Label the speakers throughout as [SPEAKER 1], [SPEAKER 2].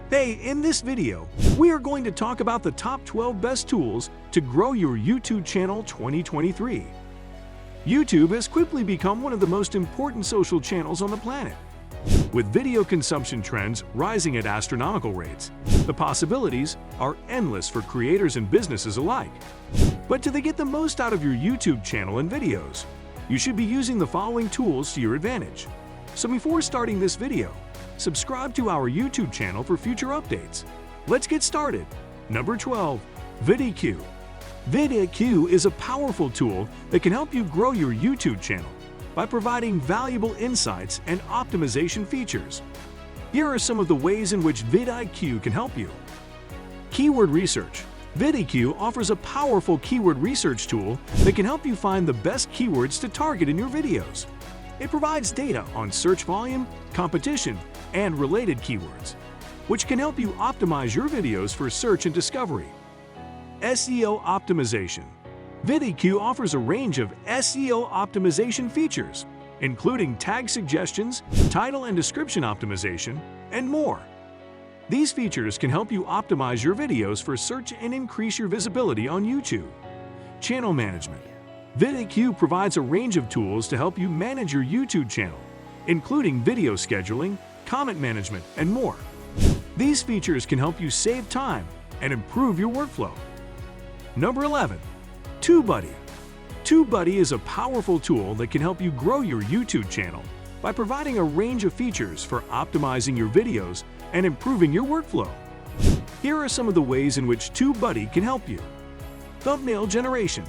[SPEAKER 1] Hey, in this video, we are going to talk about the top 12 best tools to grow your YouTube channel 2023. YouTube has quickly become one of the most important social channels on the planet. With video consumption trends rising at astronomical rates, the possibilities are endless for creators and businesses alike. But to get the most out of your YouTube channel and videos, you should be using the following tools to your advantage. So before starting this video, subscribe to our YouTube channel for future updates. Let's get started. Number 12. VidIQ. VidIQ is a powerful tool that can help you grow your YouTube channel by providing valuable insights and optimization features. Here are some of the ways in which VidIQ can help you. Keyword research. VidIQ offers a powerful keyword research tool that can help you find the best keywords to target in your videos. It provides data on search volume, competition, and related keywords, which can help you optimize your videos for search and discovery. SEO optimization. VidIQ offers a range of SEO optimization features, including tag suggestions, title and description optimization, and more. These features can help you optimize your videos for search and increase your visibility on YouTube. Channel management. VidIQ provides a range of tools to help you manage your YouTube channel, including video scheduling, comment management, and more. These features can help you save time and improve your workflow. Number 11. TubeBuddy. TubeBuddy is a powerful tool that can help you grow your YouTube channel by providing a range of features for optimizing your videos and improving your workflow. Here are some of the ways in which TubeBuddy can help you. Thumbnail generation.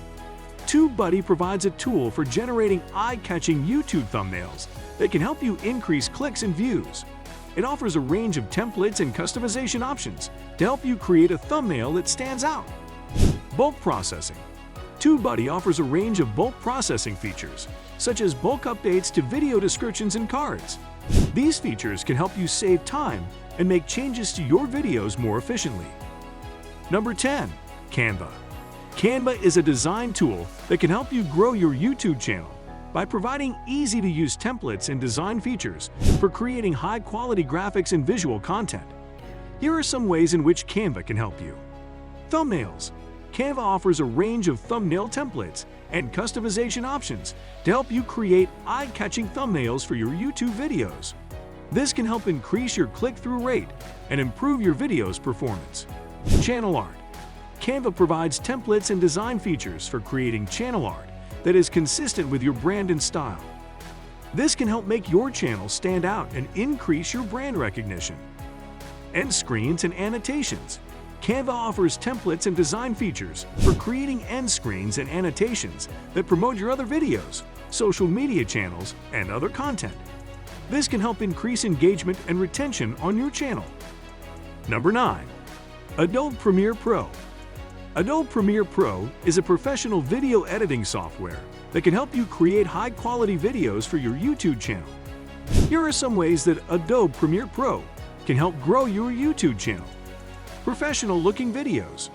[SPEAKER 1] TubeBuddy provides a tool for generating eye-catching YouTube thumbnails that can help you increase clicks and views. It offers a range of templates and customization options to help you create a thumbnail that stands out. Bulk processing. TubeBuddy offers a range of bulk processing features, such as bulk updates to video descriptions and cards. These features can help you save time and make changes to your videos more efficiently. Number 10. Canva. Canva is a design tool that can help you grow your YouTube channel by providing easy-to-use templates and design features for creating high-quality graphics and visual content. Here are some ways in which Canva can help you. Thumbnails. Canva offers a range of thumbnail templates and customization options to help you create eye-catching thumbnails for your YouTube videos. This can help increase your click-through rate and improve your video's performance. Channel art. Canva provides templates and design features for creating channel art that is consistent with your brand and style. This can help make your channel stand out and increase your brand recognition. End screens and annotations. Canva offers templates and design features for creating end screens and annotations that promote your other videos, social media channels, and other content. This can help increase engagement and retention on your channel. Number 9. Adobe Premiere Pro. Adobe Premiere Pro is a professional video editing software that can help you create high-quality videos for your YouTube channel. Here are some ways that Adobe Premiere Pro can help grow your YouTube channel. Professional-looking videos.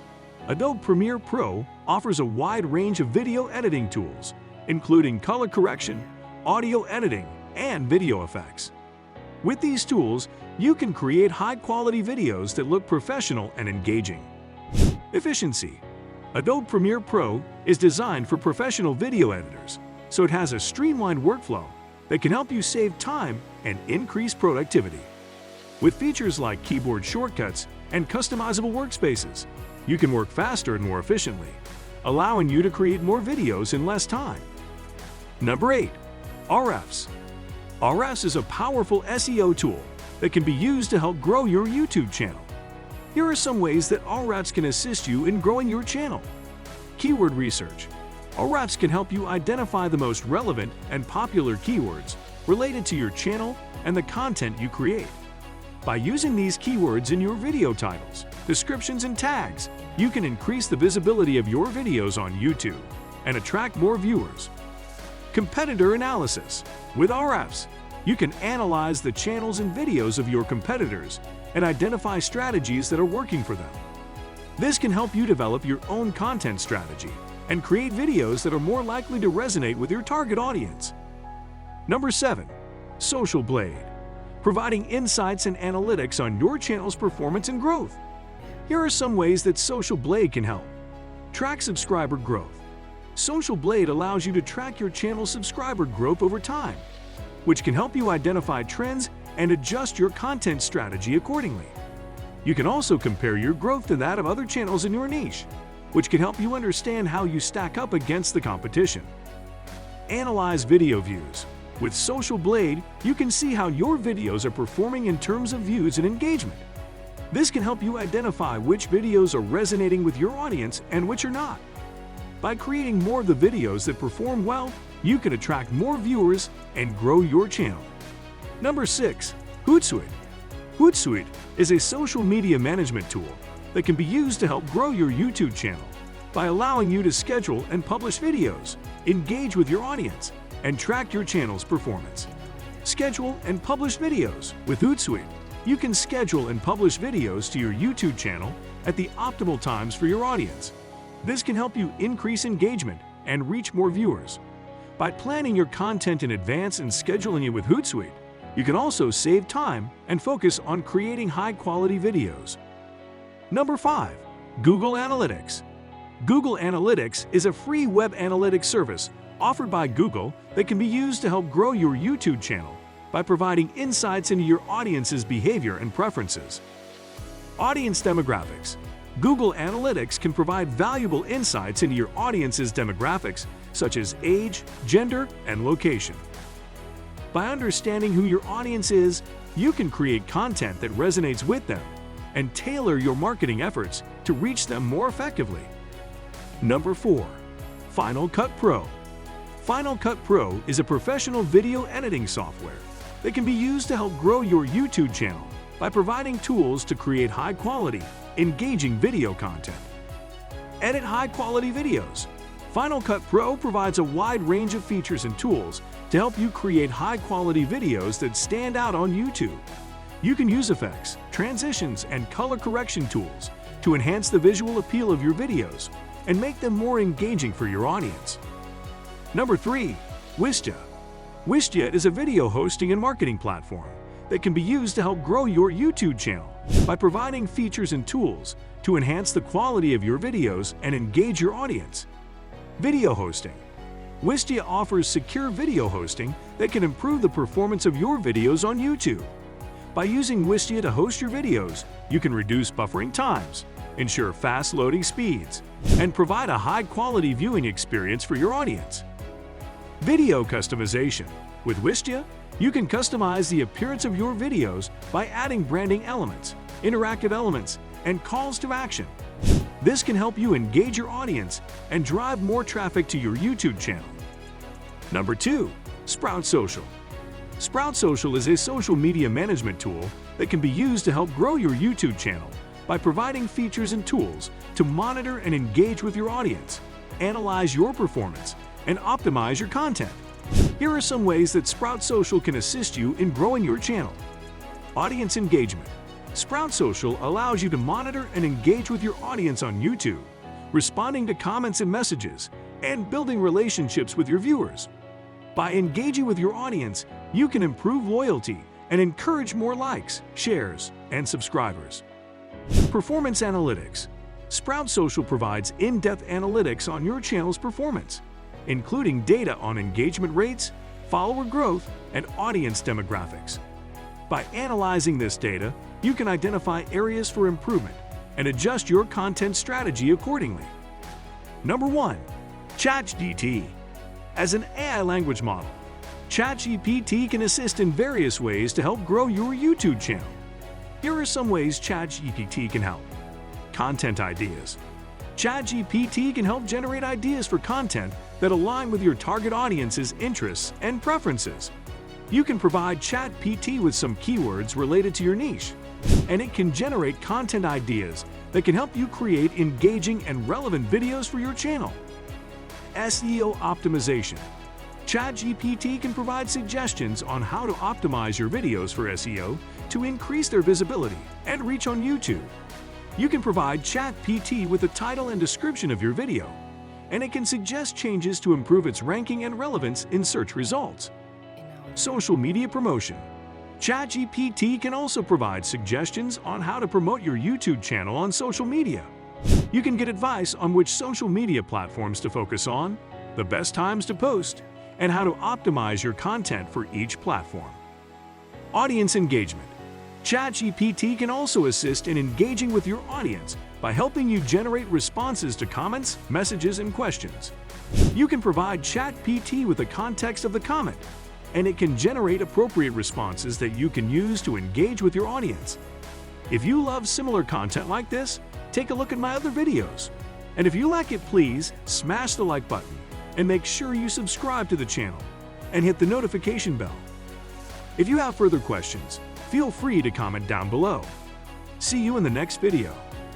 [SPEAKER 1] Adobe Premiere Pro offers a wide range of video editing tools, including color correction, audio editing, and video effects. With these tools, you can create high-quality videos that look professional and engaging. Efficiency. Adobe Premiere Pro is designed for professional video editors, so it has a streamlined workflow that can help you save time and increase productivity. With features like keyboard shortcuts and customizable workspaces, you can work faster and more efficiently, allowing you to create more videos in less time. Number 8. Ahrefs. Ahrefs is a powerful SEO tool that can be used to help grow your YouTube channel. Here are some ways that Ahrefs can assist you in growing your channel. Keyword research. Ahrefs can help you identify the most relevant and popular keywords related to your channel and the content you create. By using these keywords in your video titles, descriptions, and tags, you can increase the visibility of your videos on YouTube and attract more viewers. Competitor analysis. With Ahrefs, you can analyze the channels and videos of your competitors and identify strategies that are working for them. This can help you develop your own content strategy and create videos that are more likely to resonate with your target audience. Number 7. Social Blade. providing insights and analytics on your channel's performance and growth. Here are some ways that Social Blade can help. Track subscriber growth. Social Blade allows you to track your channel's subscriber growth over time, which can help you identify trends and adjust your content strategy accordingly. You can also compare your growth to that of other channels in your niche, which can help you understand how you stack up against the competition. Analyze video views. With Social Blade, you can see how your videos are performing in terms of views and engagement. This can help you identify which videos are resonating with your audience and which are not. By creating more of the videos that perform well, you can attract more viewers and grow your channel. Number 6. HootSuite. HootSuite is a social media management tool that can be used to help grow your YouTube channel by allowing you to schedule and publish videos, engage with your audience, and track your channel's performance. Schedule and publish videos. With HootSuite, you can schedule and publish videos to your YouTube channel at the optimal times for your audience. This can help you increase engagement and reach more viewers. By planning your content in advance and scheduling it with HootSuite, you can also save time and focus on creating high-quality videos. Number 5. Google Analytics. Google Analytics is a free web analytics service offered by Google that can be used to help grow your YouTube channel by providing insights into your audience's behavior and preferences. Audience demographics. Google Analytics can provide valuable insights into your audience's demographics, such as age, gender, and location. By understanding who your audience is, you can create content that resonates with them and tailor your marketing efforts to reach them more effectively. Number 4. Final Cut Pro. Final Cut Pro is a professional video editing software that can be used to help grow your YouTube channel by providing tools to create high-quality, engaging video content. Edit high-quality videos. Final Cut Pro provides a wide range of features and tools to help you create high-quality videos that stand out on YouTube. You can use effects, transitions, and color correction tools to enhance the visual appeal of your videos and make them more engaging for your audience. Number 3. Wistia. Wistia is a video hosting and marketing platform that can be used to help grow your YouTube channel by providing features and tools to enhance the quality of your videos and engage your audience. Video hosting. Wistia offers secure video hosting that can improve the performance of your videos on YouTube. By using Wistia to host your videos, you can reduce buffering times, ensure fast loading speeds, and provide a high-quality viewing experience for your audience. Video customization. With Wistia, you can customize the appearance of your videos by adding branding elements, interactive elements, and calls to action. This can help you engage your audience and drive more traffic to your YouTube channel. Number 2. Sprout Social. Sprout Social is a social media management tool that can be used to help grow your YouTube channel by providing features and tools to monitor and engage with your audience, analyze your performance, and optimize your content. Here are some ways that Sprout Social can assist you in growing your channel. Audience engagement. Sprout Social allows you to monitor and engage with your audience on YouTube, responding to comments and messages, and building relationships with your viewers. By engaging with your audience, you can improve loyalty and encourage more likes, shares, and subscribers. Performance analytics. Sprout Social provides in-depth analytics on your channel's performance, including data on engagement rates, follower growth, and audience demographics. By analyzing this data, you can identify areas for improvement and adjust your content strategy accordingly. Number 1. ChatGPT. As an AI language model, ChatGPT can assist in various ways to help grow your YouTube channel. Here are some ways ChatGPT can help. Content ideas. ChatGPT can help generate ideas for content that align with your target audience's interests and preferences. You can provide ChatGPT with some keywords related to your niche, and it can generate content ideas that can help you create engaging and relevant videos for your channel. SEO optimization. ChatGPT can provide suggestions on how to optimize your videos for SEO to increase their visibility and reach on YouTube. You can provide ChatGPT with the title and description of your video, and it can suggest changes to improve its ranking and relevance in search results. Social media promotion. ChatGPT can also provide suggestions on how to promote your YouTube channel on social media. You can get advice on which social media platforms to focus on, the best times to post, and how to optimize your content for each platform. Audience engagement. ChatGPT can also assist in engaging with your audience by helping you generate responses to comments, messages, and questions. You can provide ChatGPT with the context of the comment, and it can generate appropriate responses that you can use to engage with your audience. If you love similar content like this, take a look at my other videos. And if you like it, please smash the like button and make sure you subscribe to the channel and hit the notification bell. If you have further questions, feel free to comment down below. See you in the next video.